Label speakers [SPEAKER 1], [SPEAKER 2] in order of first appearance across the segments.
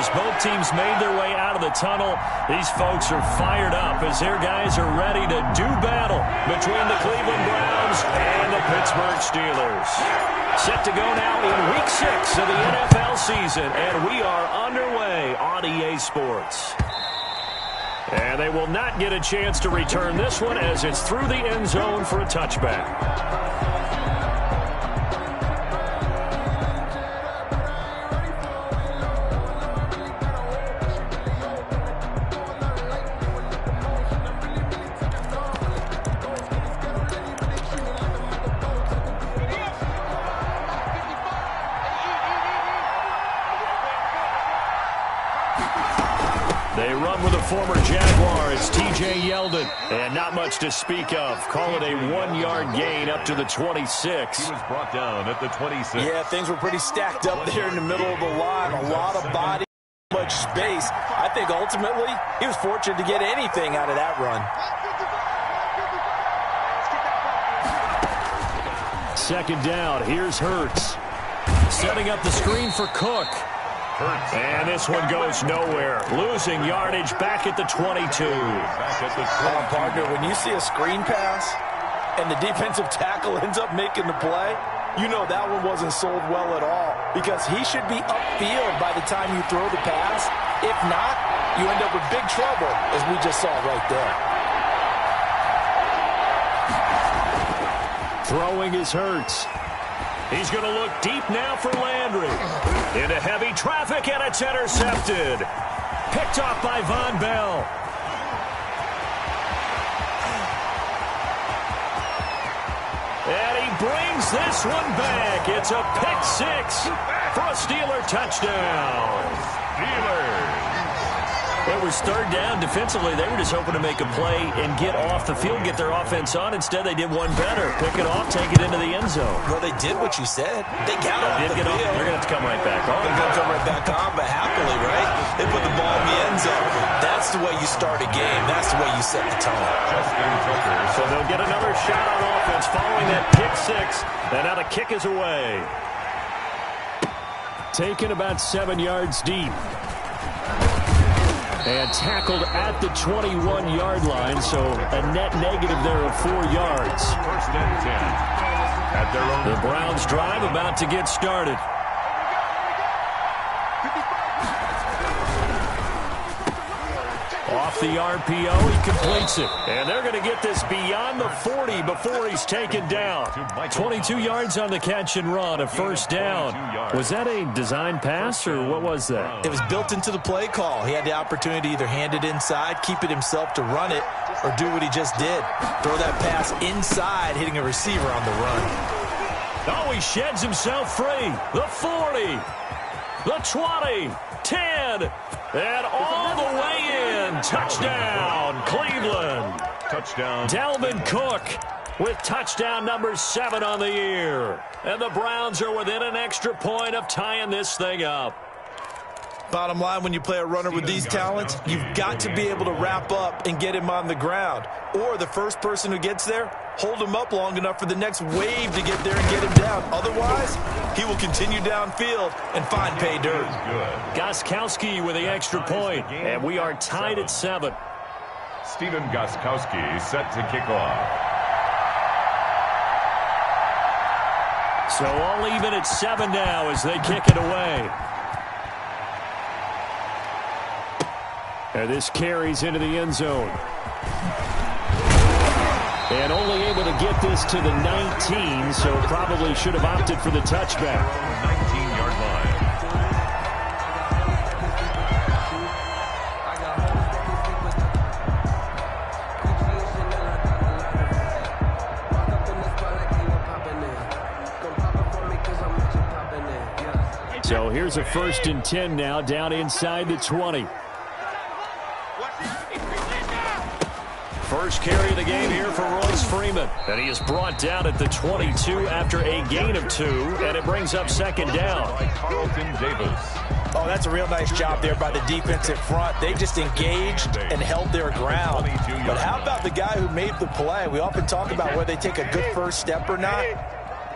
[SPEAKER 1] as both teams made their way out of the tunnel, these folks are fired up as their guys are ready to do battle between the Cleveland Browns and the Pittsburgh Steelers. Set to go now in Week 6 of the NFL season, and we are underway on EA Sports. And they will not get a chance to return this one as it's through the end zone for a touchback. They run with a former Jaguar. It's T.J. Yeldon. And not much to speak of. Call it a 1-yard gain up to the 26.
[SPEAKER 2] He was brought down at the 26.
[SPEAKER 3] Yeah, things were pretty stacked up there in the middle of the line. A lot of body, much space. I think ultimately he was fortunate to get anything out of that run.
[SPEAKER 1] Second down. Here's Hurts. Setting up the screen for Cook. And this one goes nowhere. Losing yardage back at the 22.
[SPEAKER 3] Partner, when you see a screen pass and the defensive tackle ends up making the play, you know that one wasn't sold well at all because he should be upfield by the time you throw the pass. If not, you end up with big trouble, as we just saw right there.
[SPEAKER 1] Throwing is Hurts. He's going to look deep now for Landry. Into heavy traffic, and it's intercepted. Picked off by Von Bell. And he brings this one back. It's a pick six for a Steeler touchdown. Steelers. It was third down. Defensively, they were just hoping to make a play and get off the field, get their offense on. Instead, they did one better. Pick it off, take it into the end zone.
[SPEAKER 3] Well, they did what you said. They got off the field.
[SPEAKER 1] They're going to have to come right back on.
[SPEAKER 3] They're going to come right back on, but happily, right? They put the ball in the end zone. That's the way you start a game. That's the way you set the tone.
[SPEAKER 1] So they'll get another shot on offense following that pick six. And now the kick is away. Taken about 7 yards deep. And tackled at the 21-yard line, so a net negative there of 4 yards.
[SPEAKER 2] First and 10. At their own.
[SPEAKER 1] The Browns drive about to get started. Off the RPO, he completes it. And they're going to get this beyond the 40 before he's taken down. 22 yards on the catch and run, a first down. Was that a design pass, or what was that?
[SPEAKER 3] It was built into the play call. He had the opportunity to either hand it inside, keep it himself to run it, or do what he just did. Throw that pass inside, hitting a receiver on the run.
[SPEAKER 1] Oh, he sheds himself free. The 40, the 20, 10, and all the way in. Touchdown, Cleveland.
[SPEAKER 2] Touchdown.
[SPEAKER 1] Dalvin Cook with touchdown number 7 on the year. And the Browns are within an extra point of tying this thing up.
[SPEAKER 3] Bottom line, when you play a runner with these talents, you've got to be able to wrap up and get him on the ground. Or the first person who gets there, hold him up long enough for the next wave to get there and get him down. Otherwise, he will continue downfield and find pay dirt.
[SPEAKER 1] Gostkowski with the extra point, and we are tied at 7.
[SPEAKER 2] Steven Gostkowski set to kick off.
[SPEAKER 1] So all even at 7 now as they kick it away. And this carries into the end zone. And only able to get this to the 19, so probably should have opted for the touchback.
[SPEAKER 2] 19-yard line.
[SPEAKER 1] So here's a 1st and 10 now, down inside the 20. First carry of the game here for Royce Freeman. And he is brought down at the 22 after a gain of 2, and it brings up 2nd down.
[SPEAKER 2] Carlton Davis.
[SPEAKER 3] Oh, that's a real nice job there by the defensive front. They just engaged and held their ground. But how about the guy who made the play? We often talk about whether they take a good first step or not.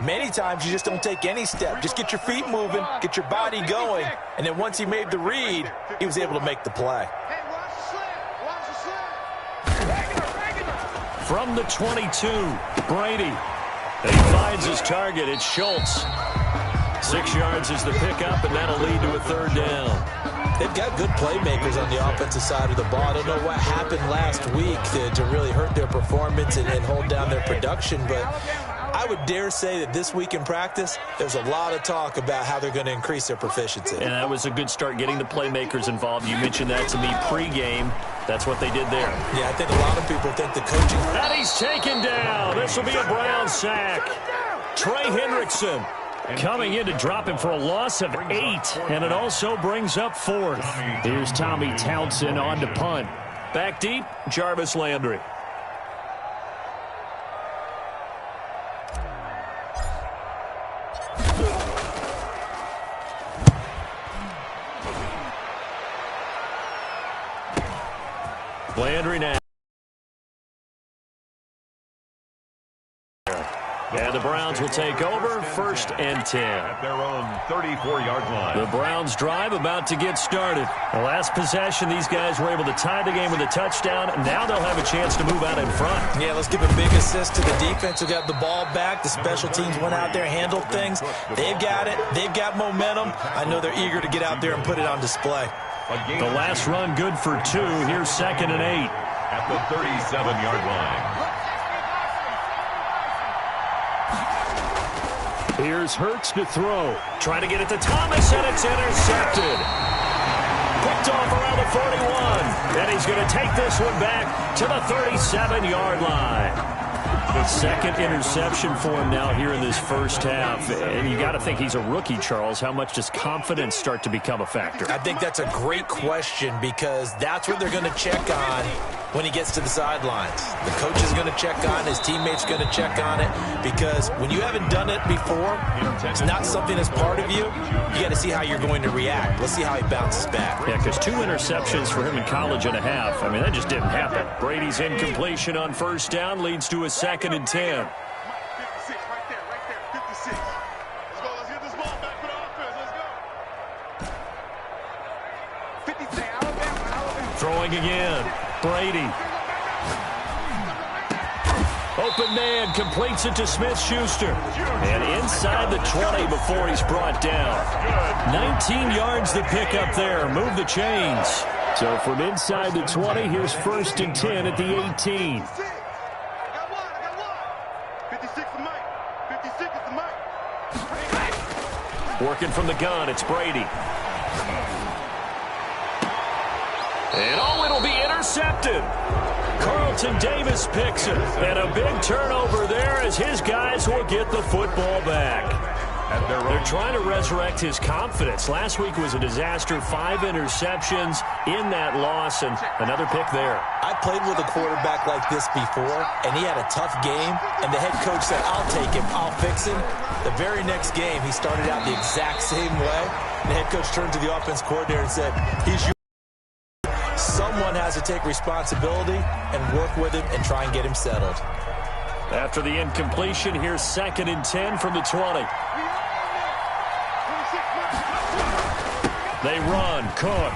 [SPEAKER 3] Many times you just don't take any step. Just get your feet moving, get your body going, and then once he made the read, he was able to make the play.
[SPEAKER 1] From the 22, Brady. And he finds his target. It's Schultz. 6 yards is the pickup, and that'll lead to a third down.
[SPEAKER 3] They've got good playmakers on the offensive side of the ball. I don't know what happened last week to really hurt their performance and hold down their production, but I would dare say that this week in practice, there's a lot of talk about how they're going to increase their proficiency.
[SPEAKER 1] And that was a good start, getting the playmakers involved. You mentioned that to me pregame. That's what they did there.
[SPEAKER 3] Yeah, I think a lot of people think the coaching...
[SPEAKER 1] And he's taken down. This will be a Brown sack. Trey Hendrickson coming in to drop him for a loss of 8, and it also brings up 4th. Here's Tommy Townsend on to punt. Back deep, Jarvis Landry. Landry now. And the Browns will take over, 1st and 10.
[SPEAKER 2] At their own 34-yard line.
[SPEAKER 1] The Browns drive about to get started. The last possession, these guys were able to tie the game with a touchdown, and now they'll have a chance to move out in front.
[SPEAKER 3] Yeah, let's give a big assist to the defense who got the ball back. The special teams went out there, handled things. They've got it. They've got momentum. I know they're eager to get out there and put it on display.
[SPEAKER 1] The last run good for 2. Here's 2nd and 8.
[SPEAKER 2] At the 37-yard line.
[SPEAKER 1] Here's Hurts to throw. Trying to get it to Thomas, and it's intercepted. Picked off around the 41. And he's going to take this one back to the 37-yard line. The 2nd interception for him now here in this first half. And you got to think he's a rookie, Charles. How much does confidence start to become a factor?
[SPEAKER 3] I think that's a great question because that's what they're going to check on when he gets to the sidelines. The coach is going to check on it. His teammates going to check on it because when you haven't done it before, it's not something that's part of you. You got to see how you're going to react. Let's see how he bounces back.
[SPEAKER 1] Yeah, because 2 interceptions for him in college and a half. I mean, that just didn't happen. Brady's incompletion on 1st down leads to a 2nd and 10.
[SPEAKER 4] 56, right there, 56. Let's go, let's get this ball back for the offense, let's go. 56, Alabama.
[SPEAKER 1] Throwing again, Brady. Open man, completes it to Smith-Schuster. And inside the 20 before he's brought down. 19 yards the pickup there, move the chains. So from inside the 20, here's 1st and 10 at the 18. Working from the gun, it's Brady. And it'll be intercepted. Carlton Davis picks it. And a big turnover there as his guys will get the football back. They're trying to resurrect his confidence. Last week was a disaster. 5 interceptions in that loss, and another pick there.
[SPEAKER 3] I played with a quarterback like this before, and he had a tough game, and the head coach said, I'll take him, I'll fix him. The very next game, he started out the exact same way. The head coach turned to the offense coordinator and said, he's your... Someone has to take responsibility and work with him and try and get him settled.
[SPEAKER 1] After the incompletion, here's 2nd and 10 from the 20. They run, Cook,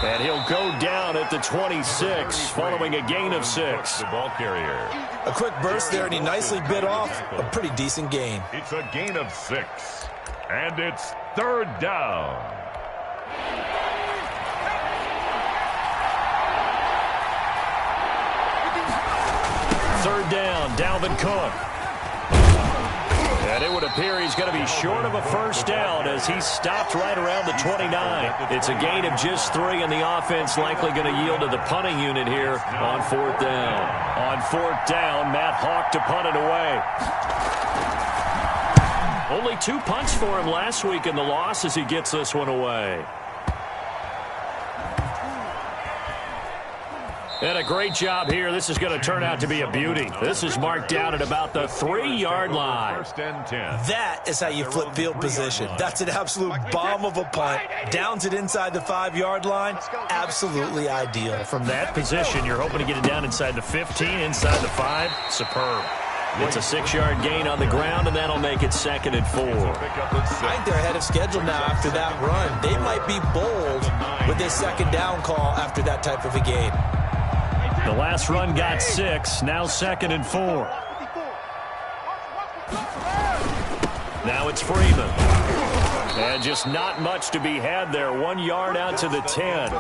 [SPEAKER 1] and he'll go down at the 26 following a gain of 6.
[SPEAKER 2] The ball carrier.
[SPEAKER 3] A quick burst there, and he nicely bit off a pretty decent gain.
[SPEAKER 2] It's a gain of 6, and it's 3rd down.
[SPEAKER 1] Third down, Dalvin Cook. And it would appear he's going to be short of a 1st down as he stopped right around the 29. It's a gain of just 3, and the offense likely going to yield to the punting unit here on 4th down. On 4th down, Matt Hawk to punt it away. Only 2 punts for him last week in the loss as he gets this one away. And a great job here. This is going to turn out to be a beauty. This is marked down at about the 3-yard line.
[SPEAKER 2] 1st and 10.
[SPEAKER 3] That is how you flip field position. That's an absolute bomb of a punt. Downs it inside the 5-yard line. Absolutely ideal.
[SPEAKER 1] From that position, you're hoping to get it down inside the 15, inside the 5. Superb. It's a 6-yard gain on the ground, and that'll make it 2nd and 4.
[SPEAKER 3] I think they're ahead of schedule now after that run. They might be bold with this 2nd down call after that type of a gain.
[SPEAKER 1] The last run got 6, now 2nd and 4. Now it's Freeman. And just not much to be had there. 1 yard out to the 10.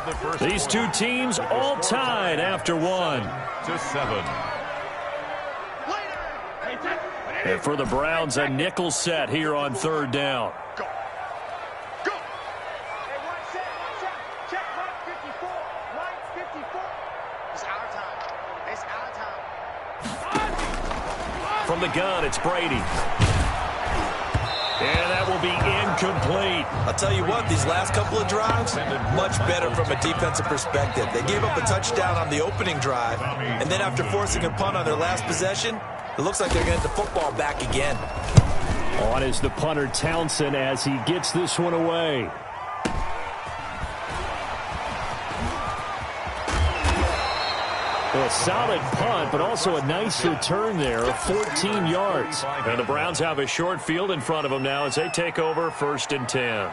[SPEAKER 1] These two teams all tied after 1.
[SPEAKER 2] To 7.
[SPEAKER 1] And for the Browns, a nickel set here on 3rd down.
[SPEAKER 4] Go. Go. Hey, one set. Check line 54. Line 54. It's our time. It's our time.
[SPEAKER 1] From the gun, it's Brady. And that will be incomplete.
[SPEAKER 3] I'll tell you what, these last couple of drives, much better from a defensive perspective. They gave up a touchdown on the opening drive, and then after forcing a punt on their last possession, it looks like they're going to get the football back again.
[SPEAKER 1] On is the punter Townsend as he gets this one away. A solid punt, but also a nice return there of 14 yards. And the Browns have a short field in front of them now as they take over 1st and 10.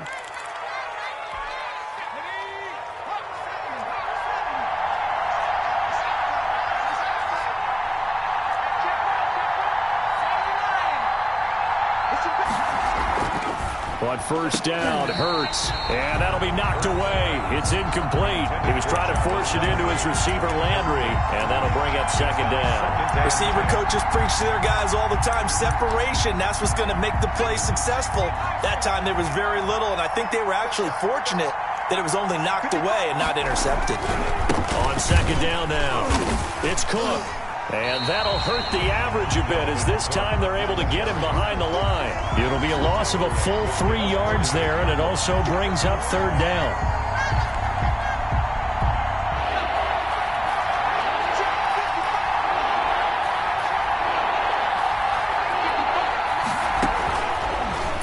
[SPEAKER 1] On 1st down, Hurts, and that'll be knocked away. It's incomplete. He was trying to force it into his receiver, Landry, and that'll bring up 2nd down.
[SPEAKER 3] Receiver coaches preach to their guys all the time. Separation, that's what's going to make the play successful. That time there was very little, and I think they were actually fortunate that it was only knocked away and not intercepted.
[SPEAKER 1] On 2nd down now, it's Cook. And that'll hurt the average a bit as this time they're able to get him behind the line. It'll be a loss of a full 3 yards there, and it also brings up 3rd down.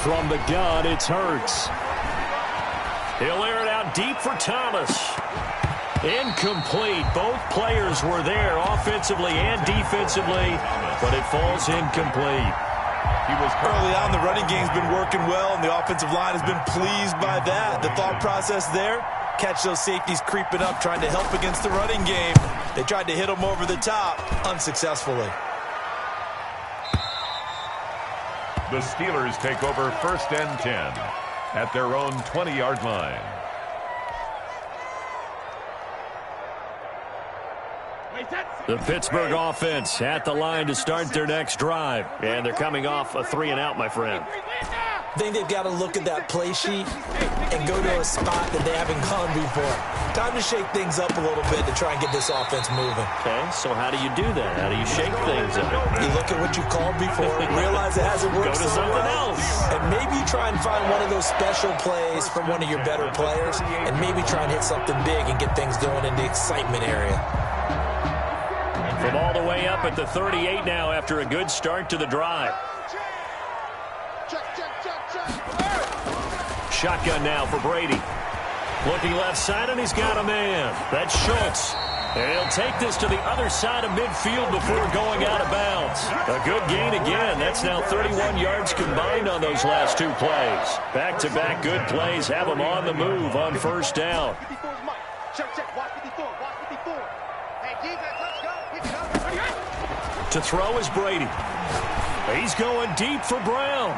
[SPEAKER 1] From the gun, it's Hurts. He'll air it out deep for Thomas. Incomplete. Both players were there offensively and defensively, but it falls incomplete.
[SPEAKER 3] He was early on. The running game's been working well, and the offensive line has been pleased by that. The thought process there, catch those safeties creeping up, trying to help against the running game. They tried to hit them over the top, unsuccessfully.
[SPEAKER 2] The Steelers take over 1st and 10 at their own 20-yard line.
[SPEAKER 1] The Pittsburgh offense at the line to start their next drive. And they're coming off a 3-and-out, my friend.
[SPEAKER 3] I think they've got to look at that play sheet and go to a spot that they haven't gone before. Time to shake things up a little bit to try and get this offense moving.
[SPEAKER 1] Okay, so how do you do that? How do you shake things up?
[SPEAKER 3] You look at what you called before, realize it hasn't worked
[SPEAKER 1] Go to something else.
[SPEAKER 3] and maybe try and find one of those special plays from one of your better players, and maybe try and hit something big and get things going in the excitement area.
[SPEAKER 1] From all the way up at the 38 now after a good start to the drive. Shotgun now for Brady. Looking left side, and he's got a man. That's Schultz. And he'll take this to the other side of midfield before going out of bounds. A good gain again. That's now 31 yards combined on those last 2 plays. Back-to-back good plays have them on the move on 1st down. To throw is Brady. He's going deep for Brown.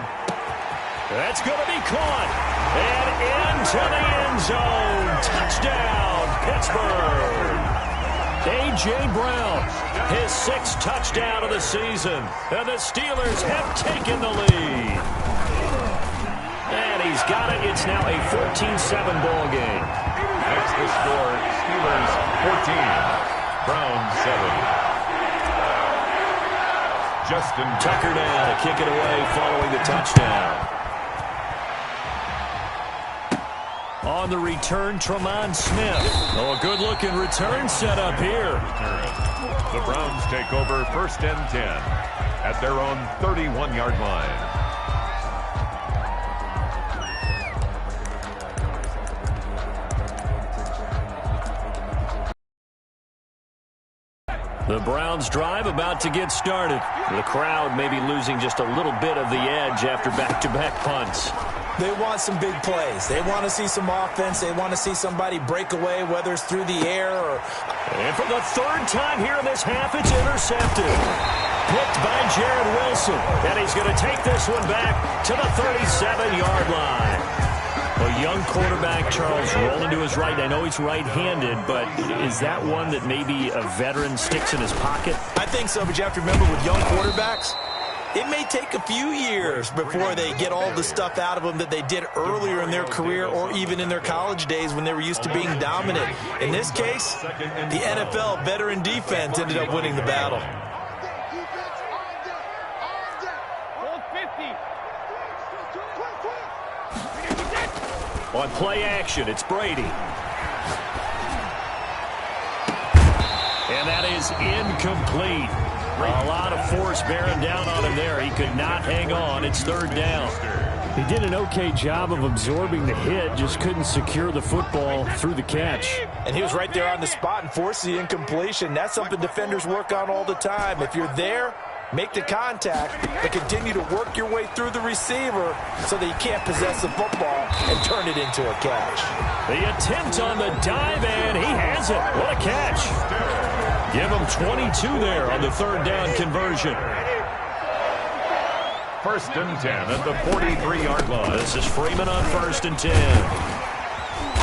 [SPEAKER 1] That's going to be caught. And into the end zone. Touchdown, Pittsburgh. A.J. Brown, his 6th touchdown of the season. And the Steelers have taken the lead. And he's got it. It's now a 14-7 ball game.
[SPEAKER 2] That's the score. Steelers 14, Browns 7. Justin
[SPEAKER 1] Tucker now to kick it away following the touchdown. On the return, Tremont Smith. Oh, a good-looking return set up here.
[SPEAKER 2] The Browns take over 1st and 10 at their own 31-yard line.
[SPEAKER 1] The Browns drive about to get started. The crowd may be losing just a little bit of the edge after back-to-back punts.
[SPEAKER 3] They want some big plays. They want to see some offense. They want to see somebody break away, whether it's through the air or...
[SPEAKER 1] And for the third time here in this half, it's intercepted. Picked by Jared Wilson. And he's going to take this one back to the 37-yard line. A young quarterback, Charles, rolling to his right. I know he's right-handed, but is that one that maybe a veteran sticks in his pocket?
[SPEAKER 3] I think so, but you have to remember with young quarterbacks, it may take a few years before they get all the stuff out of them that they did earlier in their career or even in their college days when they were used to being dominant. In this case, the NFL veteran defense ended up winning the battle.
[SPEAKER 1] On play action, it's Brady. And that is incomplete. A lot of force bearing down on him there. He could not hang on. It's third down.
[SPEAKER 5] He did an okay job of absorbing the hit, just couldn't secure the football through the catch.
[SPEAKER 3] And he was right there on the spot and forced the incompletion. That's something defenders work on all the time. If you're there, make the contact, but continue to work your way through the receiver so that you can't possess the football and turn it into a catch.
[SPEAKER 1] The attempt on the dive, and he has it. What a catch. Give him 22 there on the third down conversion.
[SPEAKER 2] First and 10 at the 43-yard line.
[SPEAKER 1] This is Freeman on first and 10.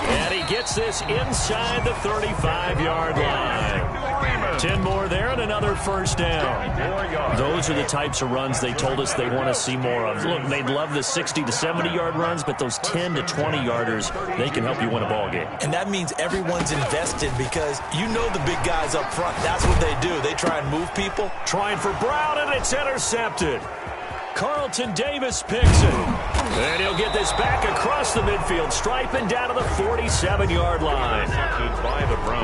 [SPEAKER 1] And he gets this inside the 35-yard line. 10 more there and another first down. Those are the types of runs they told us they want to see more of. Look, they'd love the 60 to 70-yard runs, but those 10 to 20-yarders, they can help you win a ball game.
[SPEAKER 3] And that means everyone's invested because you know the big guys up front. That's what they do. They try and move people.
[SPEAKER 1] Trying for Brown, and it's intercepted. Carlton Davis picks it. And he'll get this back across the midfield stripe and down to the 47-yard line.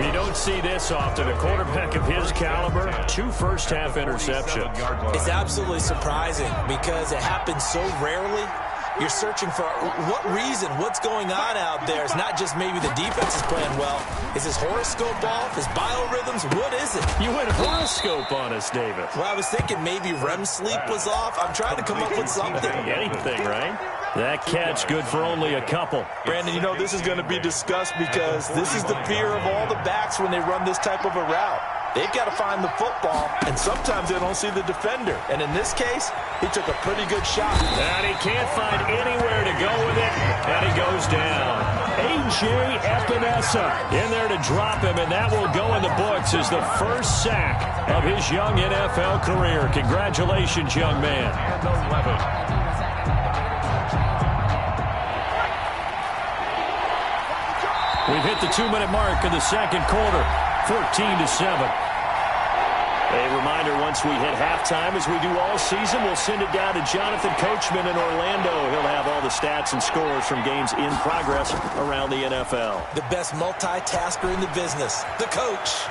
[SPEAKER 1] You don't see this often. A quarterback of his caliber, 2 first-half interceptions.
[SPEAKER 3] It's absolutely surprising because it happens so rarely. You're searching for what reason, what's going on out there. It's not just maybe the defense is playing well. Is his horoscope off? His biorhythms? What is it?
[SPEAKER 1] You went horoscope on us, David.
[SPEAKER 3] Well, I was thinking maybe REM sleep was off. I'm trying to come up with something.
[SPEAKER 1] Anything, right? That catch good for only a couple.
[SPEAKER 3] Brandon, you know this is going to be discussed because this is the fear of all the backs when they run this type of a route. They've got to find the football, and sometimes they don't see the defender. And in this case, he took a pretty good shot.
[SPEAKER 1] And he can't find anywhere to go with it, and he goes down. A.J. Epinesa in there to drop him, and that will go in the books as the first sack of his young NFL career. Congratulations, young man. We've hit the 2-minute mark of the second quarter, 14-7. A reminder, once we hit halftime, as we do all season, we'll send it down to Jonathan Coachman in Orlando. He'll have all the stats and scores from games in progress around the NFL.
[SPEAKER 3] The best multitasker in the business, the coach.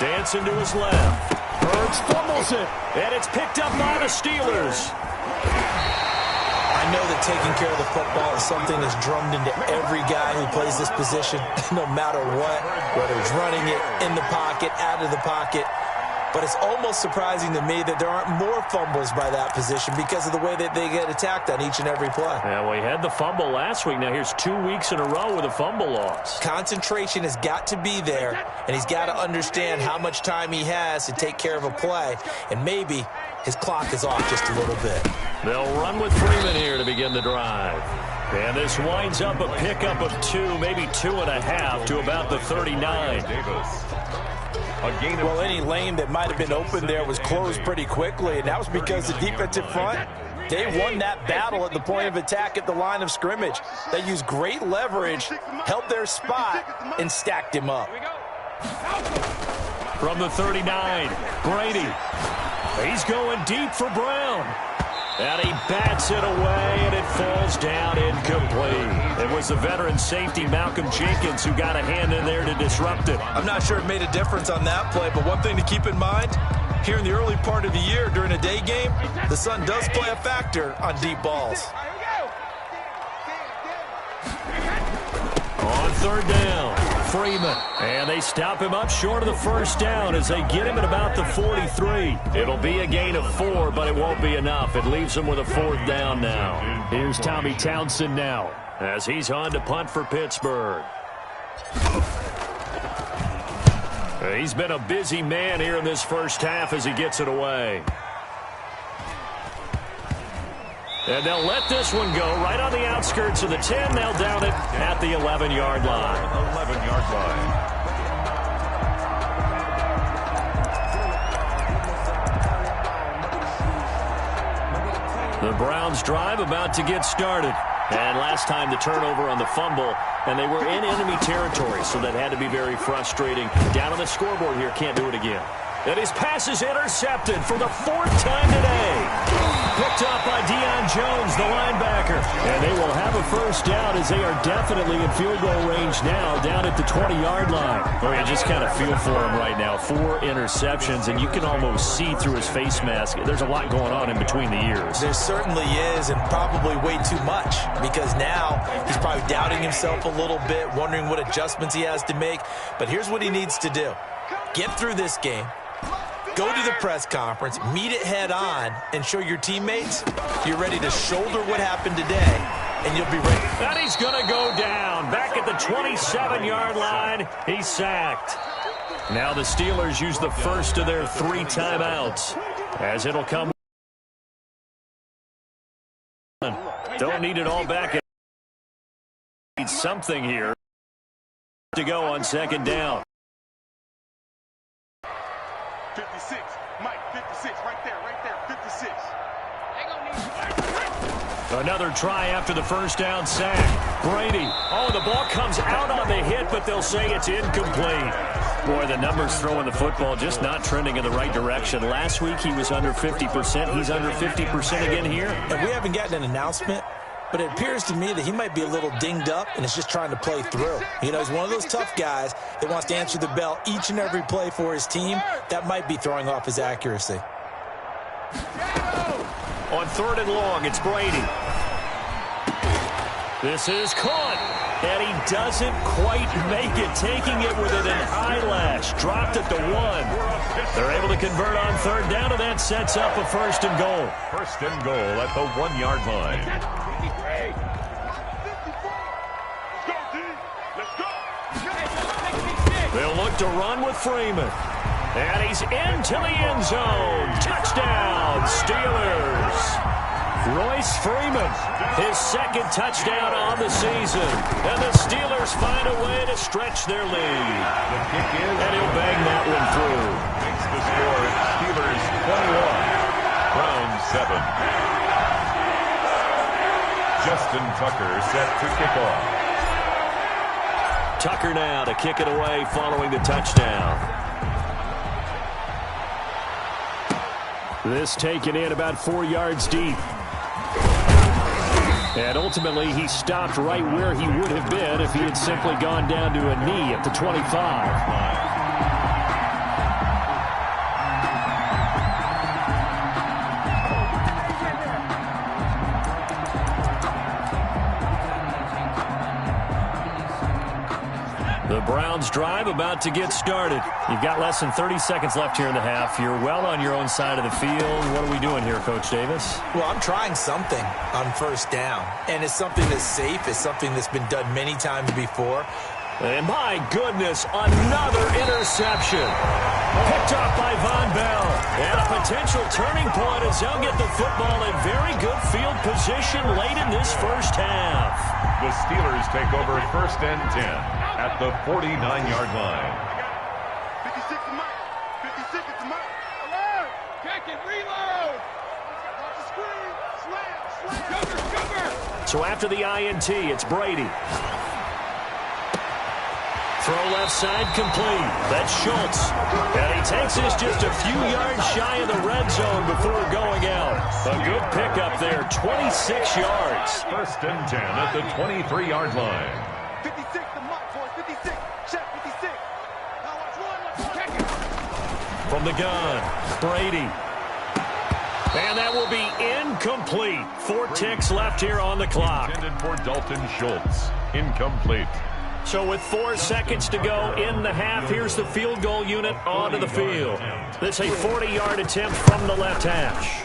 [SPEAKER 1] Dancing to his left. Hurts fumbles it, and it's picked up by the Steelers.
[SPEAKER 3] I know that taking care of the football is something that's drummed into every guy who plays this position, no matter what, whether he's running it, in the pocket, out of the pocket. But it's almost surprising to me that there aren't more fumbles by that position because of the way that they get attacked on each and every play.
[SPEAKER 1] Yeah, we had the fumble last week. Now here's 2 weeks in a row with a fumble loss.
[SPEAKER 3] Concentration has got to be there, and he's got to understand how much time he has to take care of a play. And maybe his clock is off just a little bit.
[SPEAKER 1] They'll run with Freeman here to begin the drive. And this winds up a pickup of 2, maybe 2.5 to about the 39.
[SPEAKER 3] Well, any lane that might have been open there was closed pretty quickly, and that was because the defensive front, they won that battle at the point of attack at the line of scrimmage. They used great leverage, held their spot, and stacked him up.
[SPEAKER 1] From the 39, Brady. He's going deep for Brown. And he bats it away, and it falls down incomplete. It was the veteran safety, Malcolm Jenkins, who got a hand in there to disrupt it.
[SPEAKER 3] I'm not sure it made a difference on that play, but one thing to keep in mind, here in the early part of the year during a day game, the sun does play a factor on deep balls.
[SPEAKER 1] On third down, Freeman. And they stop him up short of the first down as they get him at about the 43. It'll be a gain of 4, but it won't be enough. It leaves him with a 4th down now.
[SPEAKER 5] Here's Tommy Townsend now,
[SPEAKER 1] as he's on to punt for Pittsburgh. He's been a busy man here in this first half as he gets it away. And they'll let this one go right on the outskirts of the 10. They'll down it at the 11-yard line.
[SPEAKER 2] 11-yard line.
[SPEAKER 1] The Browns drive about to get started. And last time the turnover on the fumble, and they were in enemy territory, so that had to be very frustrating. Down on the scoreboard here, can't do it again. And his pass is intercepted for the 4th time today. Picked up by Deion Jones, the linebacker. And they will have a first down as they are definitely in field goal range now, down at the 20-yard line. Oh, you just kind of feel for him right now. 4 interceptions, and you can almost see through his face mask. There's a lot going on in between the ears.
[SPEAKER 3] There certainly is, and probably way too much, because now he's probably doubting himself a little bit, wondering what adjustments he has to make. But here's what he needs to do. Get through this game. Go to the press conference, meet it head on, and show your teammates you're ready to shoulder what happened today, and you'll be ready.
[SPEAKER 1] And he's going to go down. Back at the 27-yard line, he's sacked. Now the Steelers use the first of their 3 timeouts, as it'll come. Don't need it all back. Need something here to go on 2nd down.
[SPEAKER 4] 56, Mike, 56, right there, 56.
[SPEAKER 1] Another try after the first down sack. Brady. Oh, the ball comes out on the hit, but they'll say it's incomplete. Boy, the numbers throwing the football just not trending in the right direction. Last week he was under 50%. He's under 50% again here.
[SPEAKER 3] And we haven't gotten an announcement, but it appears to me that he might be a little dinged up and is just trying to play through. You know, he's one of those tough guys that wants to answer the bell each and every play for his team. That might be throwing off his accuracy.
[SPEAKER 1] On 3rd and long, it's Brady. This is caught, and he doesn't quite make it, taking it within an eyelash. Dropped at the 1. They're able to convert on 3rd down, and that sets up a 1st and goal.
[SPEAKER 2] 1st and goal at the 1-yard line.
[SPEAKER 1] They'll look to run with Freeman. And he's into the end zone. Touchdown, Steelers. Royce Freeman, his 2nd touchdown on the season. And the Steelers find a way to stretch their lead.
[SPEAKER 2] The kick is,
[SPEAKER 1] and he'll bang that one through.
[SPEAKER 2] Makes the score Steelers 21, Browns 7. Justin Tucker set to kick off.
[SPEAKER 1] Tucker now to kick it away following the touchdown.
[SPEAKER 5] This taken in about 4 yards deep. And ultimately, he stopped right where he would have been if he had simply gone down to a knee at the 25.
[SPEAKER 1] The Browns drive about to get started. You've got less than 30 seconds left here in the half. You're well on your own side of the field. What are we doing here, Coach Davis?
[SPEAKER 3] Well, I'm trying something on 1st down, and it's something that's safe. It's something that's been done many times before.
[SPEAKER 1] And my goodness, another interception. Picked off by Von Bell. And a potential turning point as they'll get the football in very good field position late in this first half.
[SPEAKER 2] The Steelers take over 1st and 10 at the 49-yard line.
[SPEAKER 4] 56 to Mike. 56 to Mike. Alert! Check it, reload! Watch the screen. Slam.
[SPEAKER 1] So after the INT, it's Brady. Throw left side complete. That's Schultz. And he takes this just a few yards shy of the red zone before going out. A good pickup there, 26 yards.
[SPEAKER 2] 1st and 10 at the 23-yard line.
[SPEAKER 4] 56 to Mike, boys. 56. Check 56. Now watch one. Check it.
[SPEAKER 1] From the gun, Brady. And that will be incomplete. 4 ticks left here on the clock.
[SPEAKER 2] Intended for Dalton Schultz. Incomplete.
[SPEAKER 5] So with 4 seconds to go in the half, here's the field goal unit onto the field. This is a 40-yard attempt from the left hash.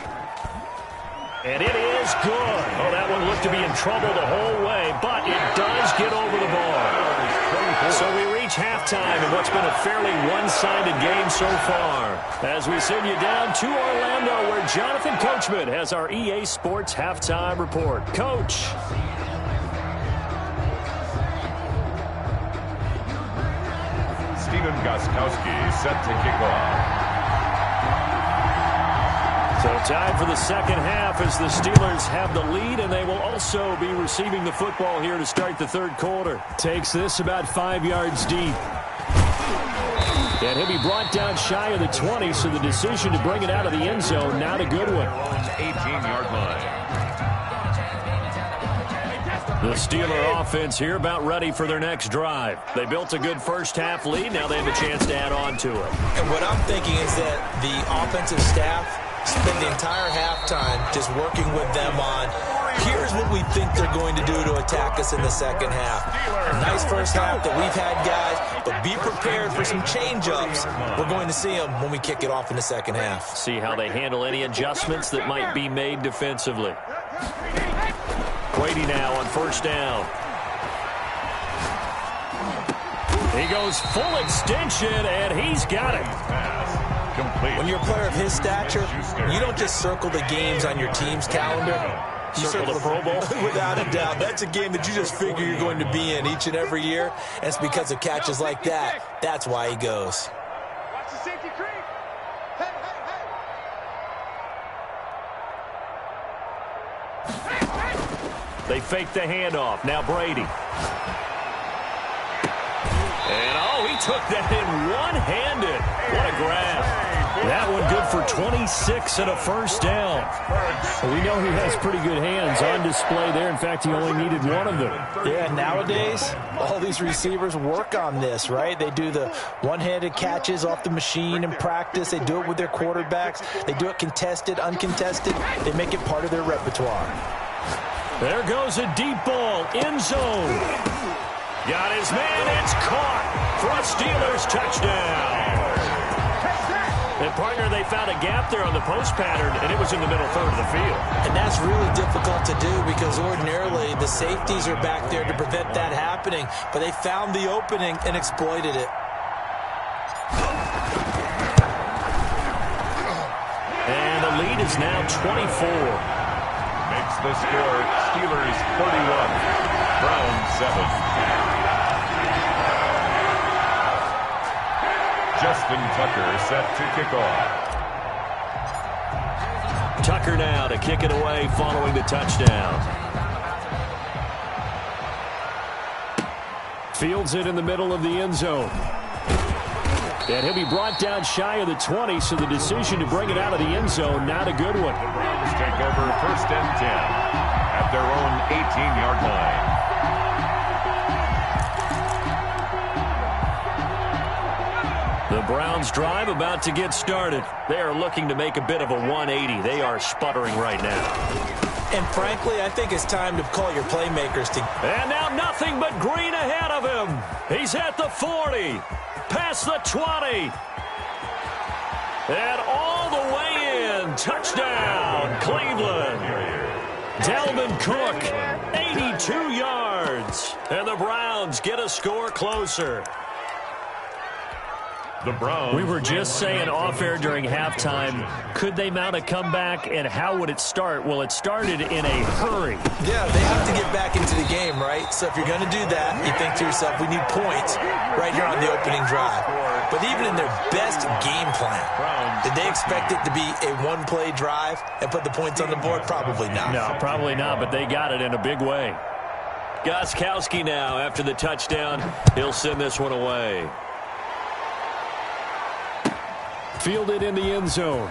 [SPEAKER 5] And it is good. Oh, that one looked to be in trouble the whole way, but it does get over the bar. So we reach halftime in what's been a fairly one-sided game so far. As we send you down to Orlando, where Jonathan Coachman has our EA Sports Halftime Report. Coach.
[SPEAKER 2] Steven Gostkowski set to kick off.
[SPEAKER 5] So time for the second half as the Steelers have the lead, and they will also be receiving the football here to start the third quarter. Takes this about 5 yards deep. And he'll be brought down shy of the 20, so the decision to bring it out of the end zone, not a good one.
[SPEAKER 2] 18-yard line.
[SPEAKER 5] The Steeler offense here about ready for their next drive. They built a good first-half lead. Now they have a chance to add on to it.
[SPEAKER 3] And what I'm thinking is that the offensive staff spend the entire halftime just working with them on, here's what we think they're going to do to attack us in the second half. A nice first half that we've had, guys, but be prepared for some change-ups. We're going to see them when we kick it off in the second half.
[SPEAKER 5] See how they handle any adjustments that might be made defensively. Brady now on first down. He goes full extension, and he's got it.
[SPEAKER 2] Complete.
[SPEAKER 3] When you're a player of his stature, you don't just circle the games on your team's calendar. You
[SPEAKER 5] circle the Pro Bowl?
[SPEAKER 3] Without a doubt. That's a game that you just figure you're going to be in each and every year. And it's because of catches like that. That's why he goes.
[SPEAKER 4] Watch the safety creep. Hey, hey, hey.
[SPEAKER 5] They fake the handoff. Now Brady. And, oh, he took that in one-handed. What a grab. That one good for 26 and a first down. Well, we know he has pretty good hands on display there. In fact, he only needed one of them.
[SPEAKER 3] Yeah, nowadays, all these receivers work on this, right? They do the one-handed catches off the machine in practice. They do it with their quarterbacks. They do it contested, uncontested. They make it part of their repertoire.
[SPEAKER 5] There goes a deep ball, end zone. Got his man, it's caught for a Steelers touchdown. And, partner, they found a gap there on the post pattern, and it was in the middle third of the field.
[SPEAKER 3] And that's really difficult to do because ordinarily the safeties are back there to prevent that happening. But they found the opening and exploited it.
[SPEAKER 5] And the lead is now 24.
[SPEAKER 2] Makes the score Steelers 31, Browns 7. Justin Tucker set to kick off.
[SPEAKER 5] Tucker now to kick it away following the touchdown. Fields it in the middle of the end zone. And he'll be brought down shy of the 20, so the decision to bring it out of the end zone, not a good one.
[SPEAKER 2] Browns take over first and 10 at their own 18-yard line.
[SPEAKER 5] The Browns drive about to get started. They are looking to make a bit of a 180. They are sputtering right now.
[SPEAKER 3] And frankly, I think it's time to call your playmakers to...
[SPEAKER 5] And now nothing but green ahead of him. He's at the 40, past the 20. And all the way in. Touchdown, Cleveland. Dalvin Cook, 82 yards. And the Browns get a score closer.
[SPEAKER 2] The Browns.
[SPEAKER 5] We were just saying off-air during halftime, could they mount a comeback, and how would it start? Well, it started in a hurry.
[SPEAKER 3] Yeah, they have to get back into the game, right? So if you're going to do that, you think to yourself, we need points right here on the opening drive. But even in their best game plan, did they expect it to be a one-play drive and put the points on the board? Probably not.
[SPEAKER 5] No, probably not, but they got it in a big way. Gostkowski now, after the touchdown, he'll send this one away. Fielded in the end zone.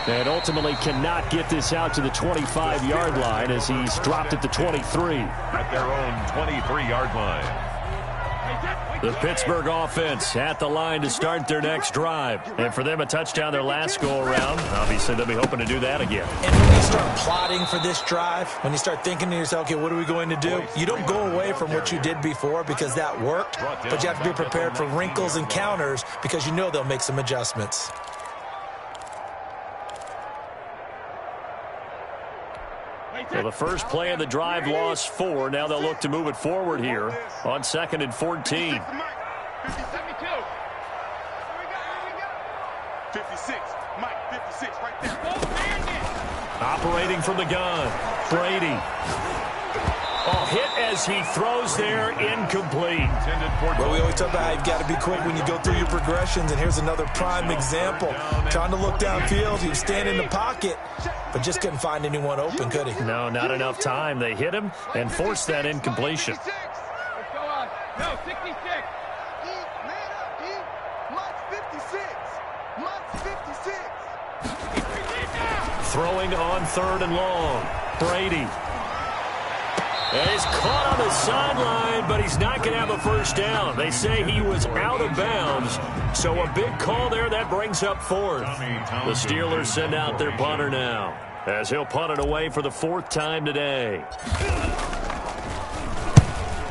[SPEAKER 5] And ultimately cannot get this out to the 25-yard line as he's dropped at the 23.
[SPEAKER 2] At their own 23-yard line.
[SPEAKER 1] The Pittsburgh offense at the line to start their next drive. And for them, a touchdown their last go-around. Obviously, they'll be hoping to do that again.
[SPEAKER 3] And when you start plotting for this drive, when you start thinking to yourself, okay, what are we going to do? You don't go away from what you did before because that worked, but you have to be prepared for wrinkles and counters because you know they'll make some adjustments.
[SPEAKER 1] So the first play of the drive lost 4. Now they'll look to move it forward here on 2nd and 14.
[SPEAKER 4] 56, Mike, 56, right there.
[SPEAKER 1] Operating from the gun, Brady. Oh, hit as he throws there, incomplete.
[SPEAKER 3] Well, we always talk about how you've got to be quick when you go through your progressions, and here's another prime example. Trying to look downfield, he was standing in the pocket, but just couldn't find anyone open, could he?
[SPEAKER 1] No, not enough time. They hit him and forced that incompletion.
[SPEAKER 4] Let's go on. No, 66. Man up, E. Mike's 56. Mike's 56.
[SPEAKER 1] Throwing on 3rd and long. Brady. And he's caught on the sideline, but he's not going to have a first down. They say he was out of bounds, so a big call there. That brings up 4th. The Steelers send out their punter now, as he'll punt it away for the 4th time today.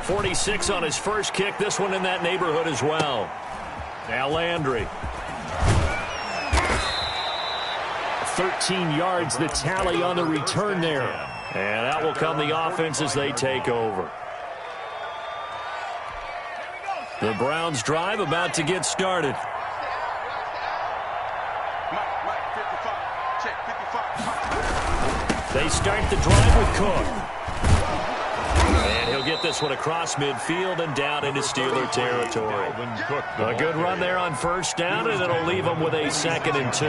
[SPEAKER 1] 46 on his first kick. This one in that neighborhood as well. Now Landry. 13 yards the tally on the return there. And out will come the offense as they take over. The Browns drive about to get started. They start the drive with Cook. And he'll get this one across midfield and down into Steeler territory. A good run there on first down, and it'll leave them with a 2nd and 2.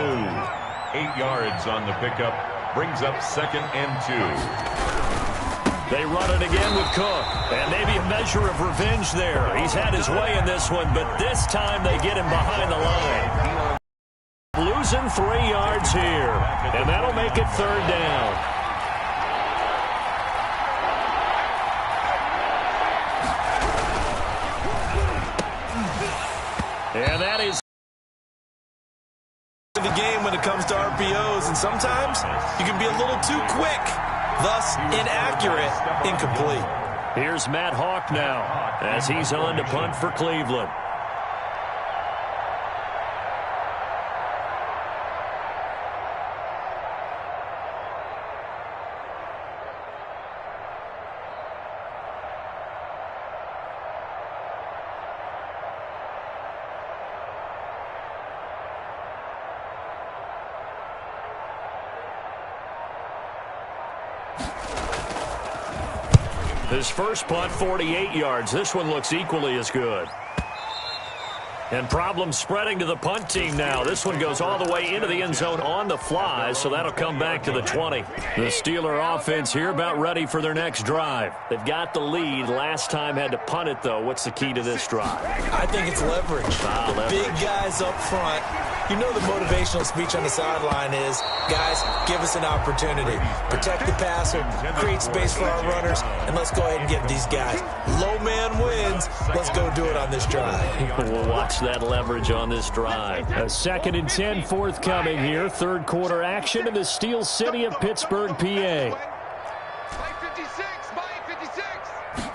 [SPEAKER 2] 8 yards on the pickup. Brings up 2nd and 2.
[SPEAKER 1] They run it again with Cook. And maybe a measure of revenge there. He's had his way in this one, but this time they get him behind the line. Losing 3 yards here. And that'll make it 3rd down. And that is
[SPEAKER 3] The game when it comes to RPOs, and sometimes you can be a little too quick, thus inaccurate, incomplete.
[SPEAKER 1] Here's Matt Hawk now as he's on to punt for Cleveland. His first punt, 48 yards. This one looks equally as good. And problems spreading to the punt team now. This one goes all the way into the end zone on the fly, so that'll come back to the 20. The Steeler offense here about ready for their next drive. They've got the lead. Last time had to punt it, though. What's the key to this drive?
[SPEAKER 3] I think it's leverage.
[SPEAKER 1] Leverage.
[SPEAKER 3] Big guys up front. You know the motivational speech on the sideline is, guys, give us an opportunity. Protect the passer, create space for our runners, and let's go ahead and get these guys. Low man wins. Let's go do it on this drive.
[SPEAKER 1] We'll watch that leverage on this drive. A 2nd and 10 forthcoming here. 3rd quarter action in the Steel City of Pittsburgh, PA.
[SPEAKER 4] Mike 56, Mike 56.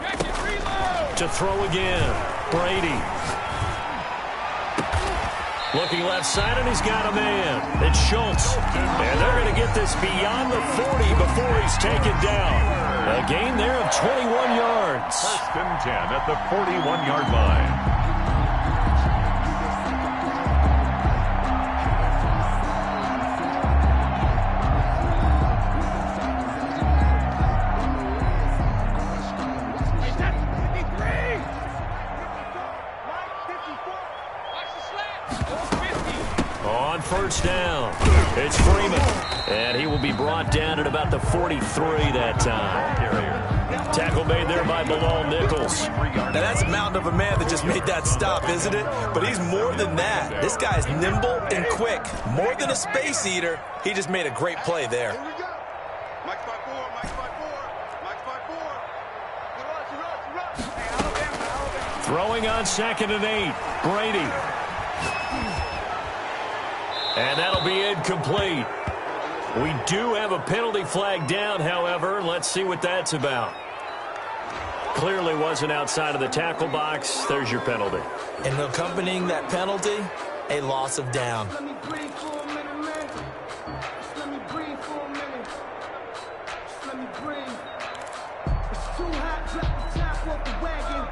[SPEAKER 4] Check it, reload.
[SPEAKER 1] To throw again, Brady. Looking left side, and he's got a man. It's Schultz. And they're going to get this beyond the 40 before he's taken down. A gain there of 21 yards.
[SPEAKER 2] 1st and 10 at the 41-yard line.
[SPEAKER 1] On first down, it's Freeman. And he will be brought down at about the 43 that time. Tackle made there by Bilal Nichols.
[SPEAKER 3] Now that's a mountain of a man that just made that stop, isn't it? But he's more than that. This guy's nimble and quick. More than a space eater, he just made a great play there.
[SPEAKER 4] Here we go. Mike's by 4, Mike's by 4, Mike's by 4. Rush. Hey, Alabama.
[SPEAKER 5] Throwing on 2nd and 8. Brady. And that'll be incomplete. We do have a penalty flag down, however. Let's see what that's about. Clearly wasn't outside of the tackle box. There's your penalty.
[SPEAKER 3] And accompanying that penalty, a loss of down.
[SPEAKER 4] Let me breathe for a minute, man. Just let me breathe for a minute. Just let me breathe. It's too hot, drop the top off the wagon.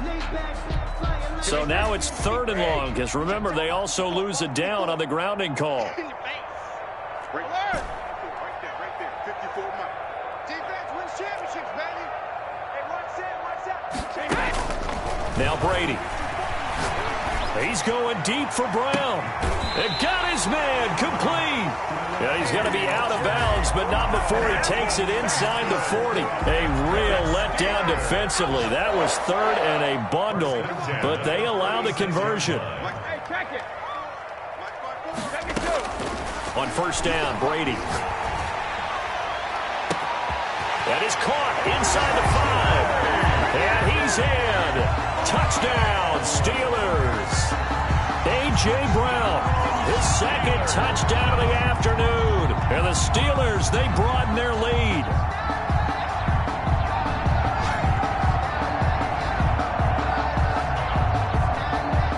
[SPEAKER 4] Lay back, flying.
[SPEAKER 5] So now it's 3rd and long, because remember, they also lose a down on the grounding call.
[SPEAKER 4] Right there. 54 miles. Defense wins championships, baby. Hey, watch that.
[SPEAKER 5] Now Brady. He's going deep for Brown. It got his man complete. Yeah, he's going to be out of bounds, but not before he takes it inside the 40. A real letdown defensively. That was 3rd and a bundle, but they allow the conversion.
[SPEAKER 4] Hey, check it. Check it, too.
[SPEAKER 5] On 1st down, Brady. That is caught inside the 5. And he's in. Touchdown, Steelers. A.J. Brown, his 2nd touchdown of the afternoon. And the Steelers, they broaden their lead.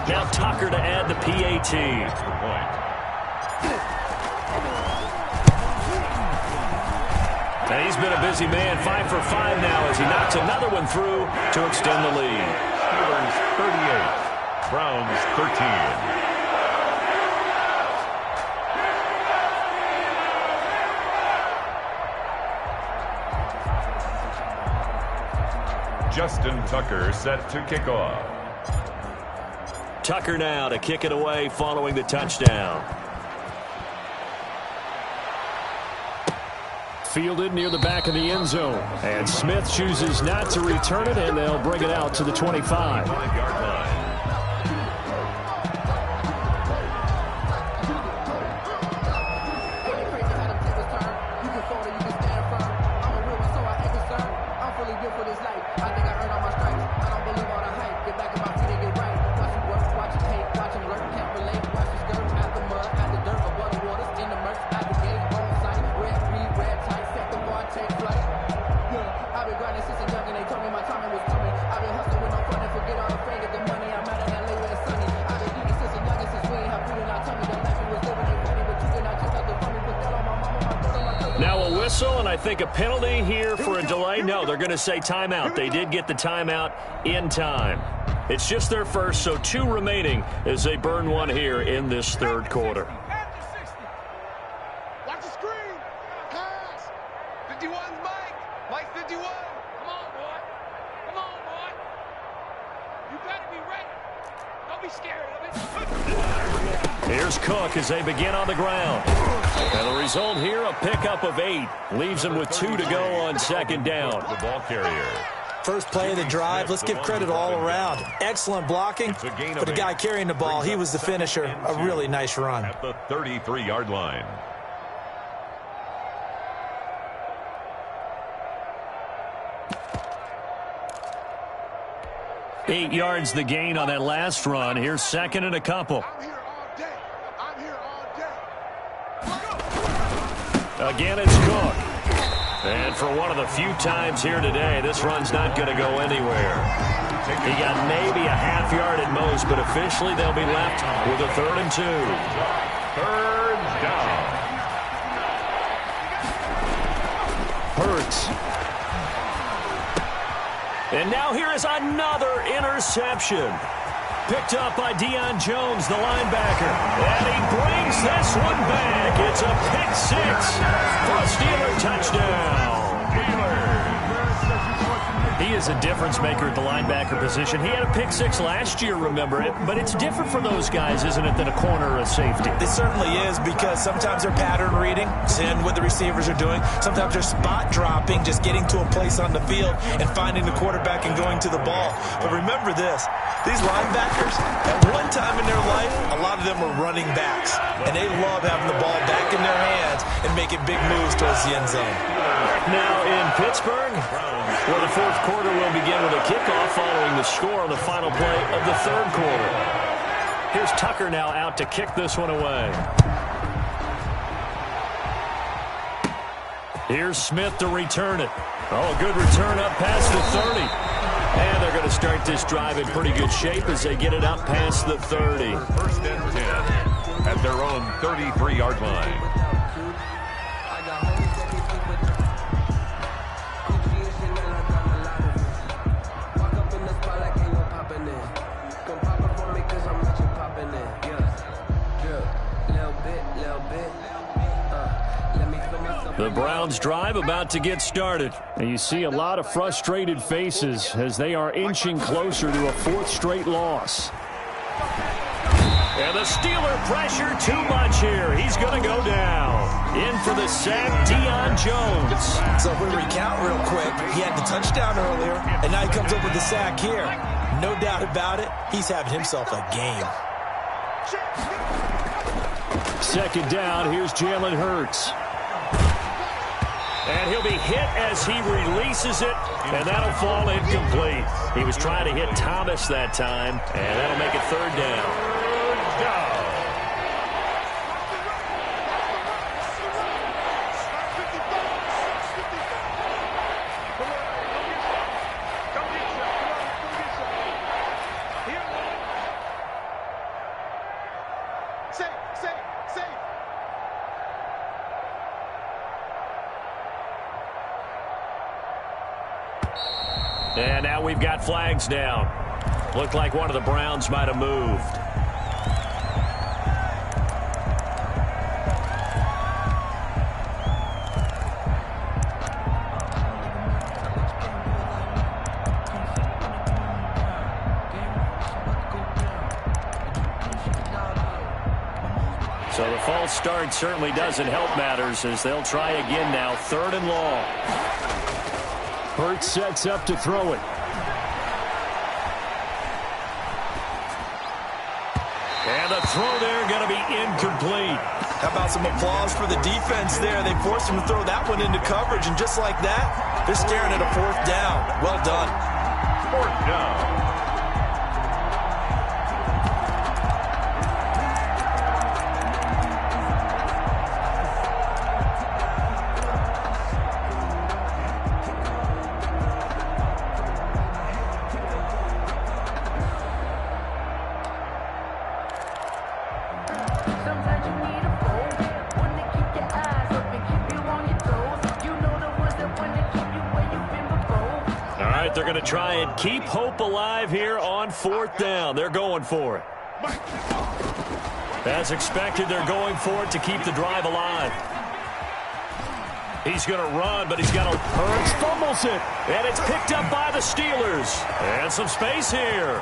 [SPEAKER 5] Now Tucker to add the PAT. And he's been a busy man, 5 for 5 now as he knocks another one through to extend the lead.
[SPEAKER 2] Steelers 38, Browns 13. Justin Tucker set to kick off.
[SPEAKER 5] Tucker now to kick it away following the touchdown. Fielded near the back of the end zone. And Smith chooses not to return it, and they'll bring it out to the 25.
[SPEAKER 2] 5-yard line.
[SPEAKER 5] And I think a penalty here for a delay. No, they're going to say timeout. They did get the timeout in time. It's just their first, so 2 remaining as they burn one here in this 3rd quarter.
[SPEAKER 4] Watch the screen. Pass. 51's Mike. Mike 51. Come on, boy. Come on, boy. You better be ready. Don't be scared of it.
[SPEAKER 5] Here's Cook as they begin on the ground. And the result here, a pickup of 8. Leaves them with 2 to go on 2nd down.
[SPEAKER 2] The ball carrier.
[SPEAKER 3] First play of the drive, let's give credit all around. Excellent blocking, but the guy carrying the ball, he was the finisher. A really nice run.
[SPEAKER 2] At the 33-yard line.
[SPEAKER 5] Eight yards the gain on that last run. Here's 2nd and a couple.
[SPEAKER 4] I'm here all day. I'm here all day.
[SPEAKER 5] Again, it's Cook. And for one of the few times here today, this run's not going to go anywhere. He got maybe a half yard at most, but officially they'll be left with a 3rd and 2.
[SPEAKER 2] 3rd down.
[SPEAKER 5] Hurts. And now here is another interception. Picked up by Deion Jones, the linebacker. And he brings this one back. It's a pick 6 for a Steeler touchdown. He is a difference maker at the linebacker position. He had a pick 6 last year, remember it. But it's different for those guys, isn't it, than a corner or a safety?
[SPEAKER 3] It certainly is, because sometimes they're pattern reading, seeing what the receivers are doing. Sometimes they're spot dropping, just getting to a place on the field and finding the quarterback and going to the ball. But remember this, these linebackers, at one time in their life, a lot of them were running backs. And they love having the ball back in their hands and making big moves towards the end zone.
[SPEAKER 5] Now in Pittsburgh, Well, the fourth quarter will begin with a kickoff following the score on the final play of the third quarter. Here's Tucker now out to kick this one away. Here's Smith to return it. Oh, good return up past the 30. And they're going to start this drive in pretty good shape as they get it up past the 30.
[SPEAKER 2] First and 10 at their own 33-yard line.
[SPEAKER 5] The Browns drive about to get started. And you see a lot of frustrated faces as they are inching closer to a fourth straight loss. And the Steeler pressure too much here. He's going to go down. In for the sack, Deion Jones.
[SPEAKER 3] So if we recount real quick, he had the touchdown earlier, and now he comes up with the sack here. No doubt about it, he's having himself a game.
[SPEAKER 5] Second down, here's Jalen Hurts. And he'll be hit as he releases it, and that'll fall incomplete. He was trying to hit Thomas that time, and that'll make it third down. And now we've got flags down. Looked like one of the Browns might have moved. So the false start certainly doesn't help matters as they'll try again now, third and long. Hurts sets up to throw it. And the throw there going to be incomplete.
[SPEAKER 3] How about some applause for the defense there? They forced him to throw that one into coverage, and just like that, they're staring at a fourth down. Well done.
[SPEAKER 2] Fourth down.
[SPEAKER 5] They're going to try and keep hope alive here on fourth down. They're going for it. As expected, they're going for it to keep the drive alive. He's going to run, but he's got a... Hurts fumbles it, and it's picked up by the Steelers. And some space here.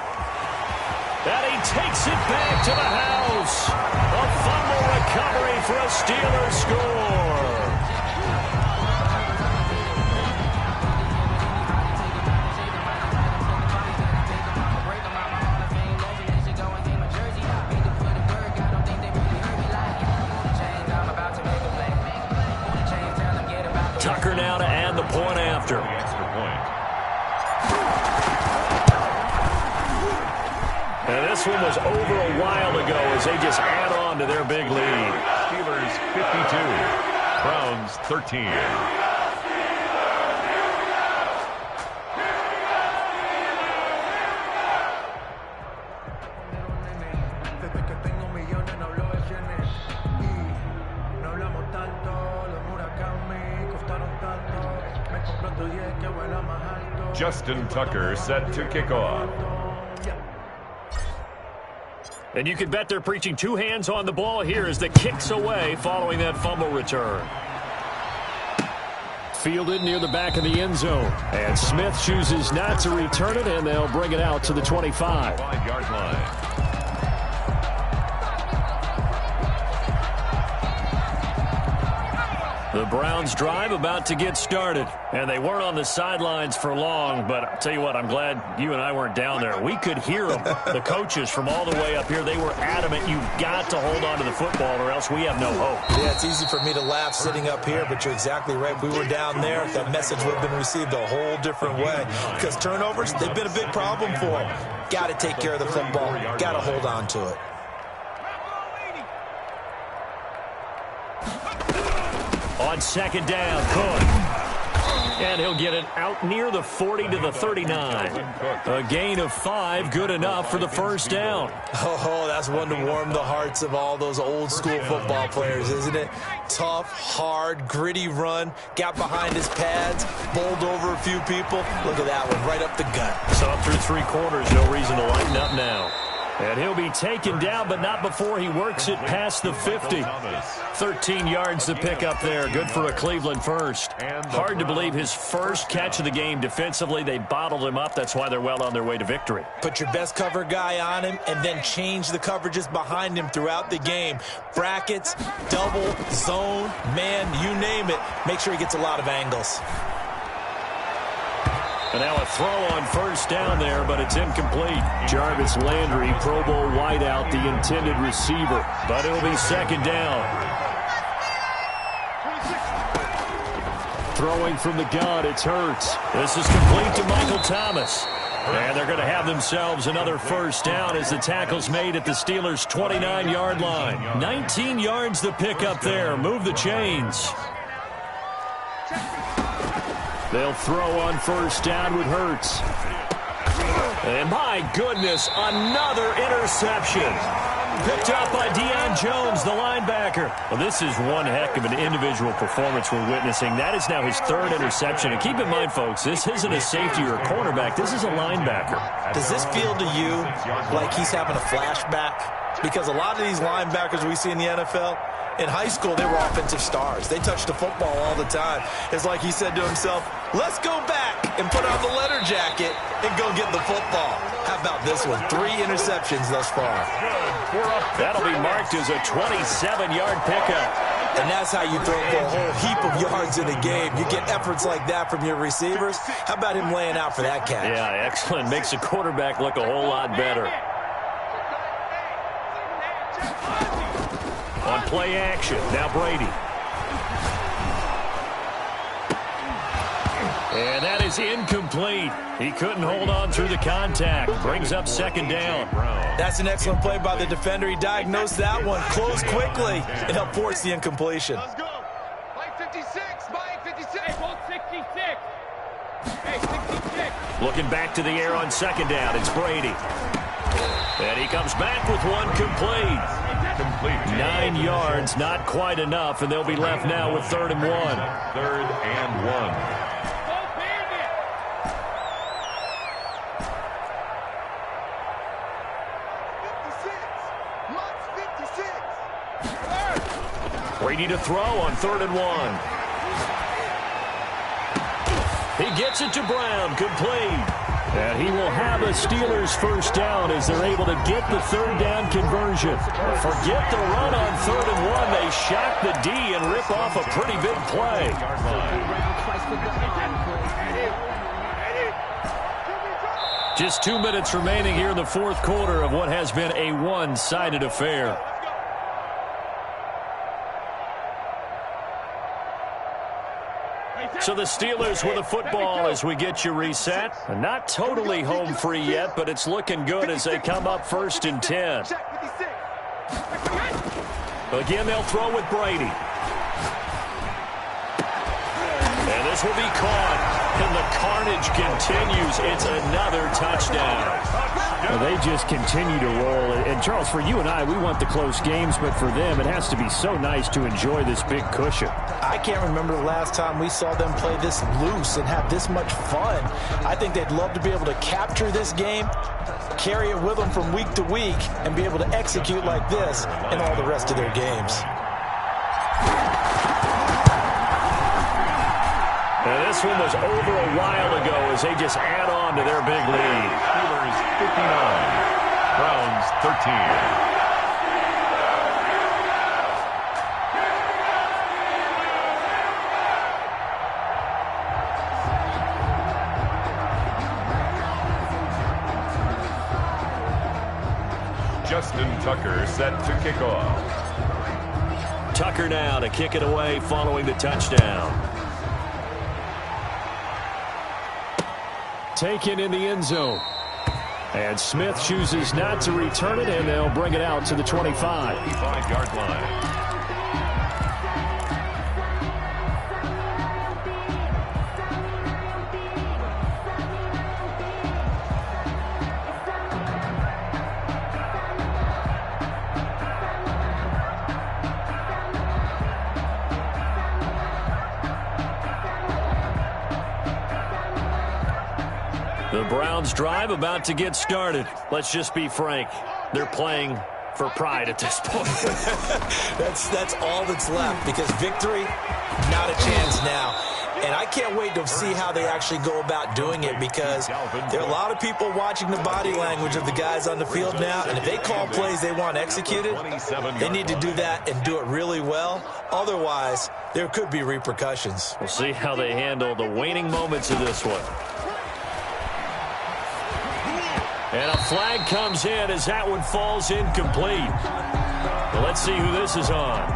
[SPEAKER 5] And he takes it back to the house. A fumble recovery for a Steelers score. Tucker now to add the point after.
[SPEAKER 2] Extra point.
[SPEAKER 5] And this one was over a while ago as they just add on to their big lead.
[SPEAKER 2] Steelers 52, Browns 13. Justin Tucker set to kick off.
[SPEAKER 5] And you can bet they're preaching two hands on the ball here as the kick's away following that fumble return. Fielded near the back of the end zone. And Smith chooses not to return it, and they'll bring it out to the 25.
[SPEAKER 2] 5-yard line.
[SPEAKER 5] The Browns drive about to get started. And they weren't on the sidelines for long, but I'll tell you what, I'm glad you and I weren't down there. We could hear them. The coaches from all the way up here, they were adamant, you've got to hold on to the football or else we have no hope.
[SPEAKER 3] Yeah, it's easy for me to laugh sitting up here, but you're exactly right. If we were down there, that message would have been received a whole different way. Because turnovers, they've been a big problem for them. Got to take care of the football. Got to hold on to it.
[SPEAKER 5] On second down, Cook. And he'll get it out near the 40 to the 39. A gain of 5, good enough for the first down.
[SPEAKER 3] Oh, that's one to warm the hearts of all those old-school football players, isn't it? Tough, hard, gritty run. Got behind his pads, bowled over a few people. Look at that one, right up the gut.
[SPEAKER 5] So up through 3 quarters, no reason to lighten up now. And he'll be taken down, but not before he works it past the 50. 13 yards to pick up there. Good for a Cleveland first. Hard to believe his first catch of the game defensively. They bottled him up. That's why they're well on their way to victory.
[SPEAKER 3] Put your best cover guy on him and then change the coverages behind him throughout the game. Brackets, double, zone, man, you name it. Make sure he gets a lot of angles.
[SPEAKER 5] And now a throw on first down there, but it's incomplete. Jarvis Landry, Pro Bowl wideout, the intended receiver. But it'll be second down. Throwing from the gun, it's Hurts. This is complete to Michael Thomas. And they're going to have themselves another first down as the tackle's made at the Steelers' 29-yard line. 19 yards to pick up there. Move the chains. They'll throw on first down with Hurts. And my goodness, another interception. Picked up by Deion Jones, the linebacker. Well, this is one heck of an individual performance we're witnessing. That is now his 3rd interception. And keep in mind, folks, this isn't a safety or a cornerback. This is a linebacker.
[SPEAKER 3] Does this feel to you like he's having a flashback? Because a lot of these linebackers we see in the NFL, in high school, they were offensive stars. They touched the football all the time. It's like he said to himself, let's go back and put on the letter jacket and go get the football. How about this one? 3 interceptions thus far.
[SPEAKER 5] That'll be marked as a 27-yard pickup.
[SPEAKER 3] And that's how you throw for a whole heap of yards in a game. You get efforts like that from your receivers. How about him laying out for that catch?
[SPEAKER 5] Yeah, excellent. Makes the quarterback look a whole lot better. On play action, now Brady. And that is incomplete. He couldn't hold on through the contact. Brings up second down.
[SPEAKER 3] That's an excellent play by the defender. He diagnosed that one, closed quickly, and helped force the incompletion.
[SPEAKER 4] Let's go. Mike 56, Mike 56. Hey, hold 66. Hey, 66.
[SPEAKER 5] Looking back to the air on second down, it's Brady. And he comes back with one complete. 9 yards, not quite enough, and they'll be left now with 3rd and 1.
[SPEAKER 2] 3rd and 1.
[SPEAKER 5] Brady to throw on 3rd and 1. He gets it to Brown, complete. And he will have a Steelers first down as they're able to get the 3rd down conversion. Forget the run on 3rd and 1. They shock the D and rip off a pretty big play. Just 2 minutes remaining here in the 4th quarter of what has been a one-sided affair. So the Steelers with a football as we get you reset. Not totally home free yet, but it's looking good as they come up 1st and 10. Again, they'll throw with Brady. And this will be caught. And the carnage continues. It's another touchdown. Well, they just continue to roll. And, Charles, for you and I, we want the close games, but for them, it has to be so nice to enjoy this big cushion.
[SPEAKER 3] I can't remember the last time we saw them play this loose and have this much fun. I think they'd love to be able to capture this game, carry it with them from week to week, and be able to execute like this in all the rest of their games.
[SPEAKER 5] And this one was over a while ago as they just add on to their big lead.
[SPEAKER 2] Steelers 59, Browns 13. Justin Tucker set to kick off.
[SPEAKER 1] Tucker now to kick it away following the touchdown. Taken in the end zone. And Smith chooses not to return it, and they'll bring it out to the 25.
[SPEAKER 2] 25-yard line.
[SPEAKER 1] The Browns drive about to get started. Let's just be frank. They're playing for pride at this point.
[SPEAKER 3] That's all that's left, because victory, not a chance now. And I can't wait to see how they actually go about doing it, because there are a lot of people watching the body language of the guys on the field now, and if they call plays they want executed, they need to do that and do it really well. Otherwise, there could be repercussions.
[SPEAKER 1] We'll see how they handle the waning moments of this one. And a flag comes in as that one falls incomplete. Well, let's see who this is on.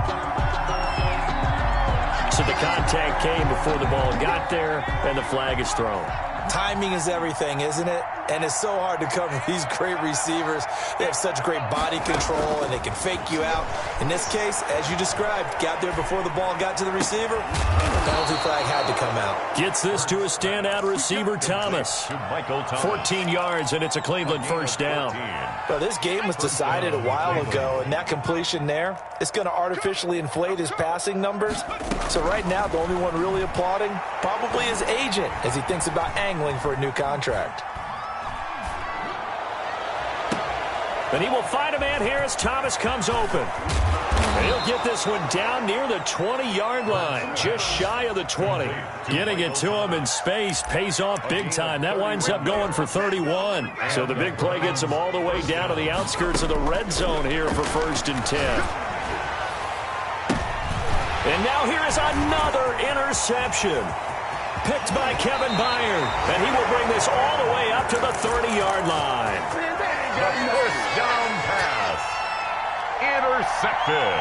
[SPEAKER 1] So the contact came before the ball got there, and the flag is thrown.
[SPEAKER 3] Timing is everything, isn't it? And it's so hard to cover these great receivers. They have such great body control, and they can fake you out. In this case, as you described, got there before the ball got to the receiver. Penalty flag had to come out.
[SPEAKER 1] Gets this to a standout receiver, Thomas. 14 yards, and it's a Cleveland first down.
[SPEAKER 3] Well, this game was decided a while ago, and that completion there, it's going to artificially inflate his passing numbers. So right now, the only one really applauding probably his agent as he thinks about angling for a new contract.
[SPEAKER 1] And he will find a man here as Thomas comes open. And he'll get this one down near the 20-yard line, just shy of the 20. Getting it to him in space pays off big time. That winds up going for 31. So the big play gets him all the way down to the outskirts of the red zone here for 1st and 10. And now here is another interception. Picked by Kevin Byard. And he will bring this all the way up to the 30-yard line.
[SPEAKER 2] The first down pass. Intercepted.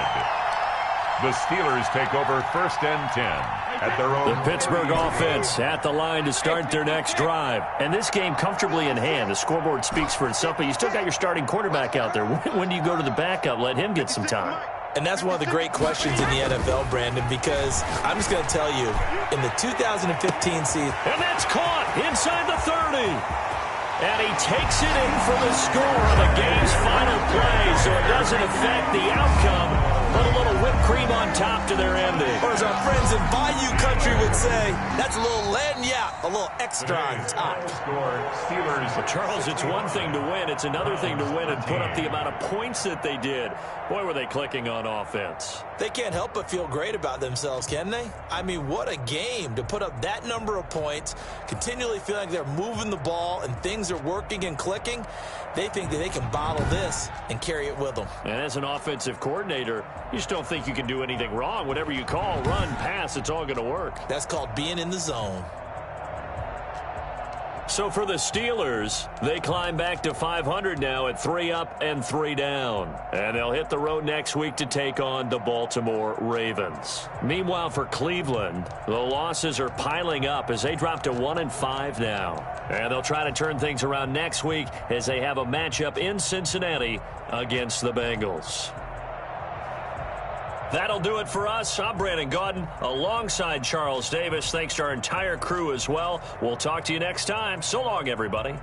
[SPEAKER 2] The Steelers take over 1st and 10 at their own.
[SPEAKER 1] The Pittsburgh offense at the line to start their next drive. And this game comfortably in hand. The scoreboard speaks for itself, but you still got your starting quarterback out there. When do you go to the backup? Let him get some time.
[SPEAKER 3] And that's one of the great questions in the NFL, Brandon, because I'm just going to tell you, in the 2015 season.
[SPEAKER 1] And that's caught inside the 30. And he takes it in for the score on the game's final play, so it doesn't affect the outcome, but a little whipped cream on top to their ending.
[SPEAKER 3] Or as our friends in Bayou Country would say, that's a little lagniappe, a little extra on top.
[SPEAKER 1] Well, Charles, it's one thing to win. It's another thing to win and put up the amount of points that they did. Boy, were they clicking on offense.
[SPEAKER 3] They can't help but feel great about themselves, can they? I mean, what a game to put up that number of points, continually feeling like they're moving the ball and things are working and clicking. They think that they can bottle this and carry it with them.
[SPEAKER 1] And as an offensive coordinator, you just don't think you can do anything wrong. Whatever you call, run, pass, it's all going to work.
[SPEAKER 3] That's called being in the zone.
[SPEAKER 1] So for the Steelers, they climb back to 500 now at 3 up and 3 down. And they'll hit the road next week to take on the Baltimore Ravens. Meanwhile, for Cleveland, the losses are piling up as they drop to 1-5 now. And they'll try to turn things around next week as they have a matchup in Cincinnati against the Bengals. That'll do it for us. I'm Brandon Gaudin alongside Charles Davis. Thanks to our entire crew as well. We'll talk to you next time. So long, everybody.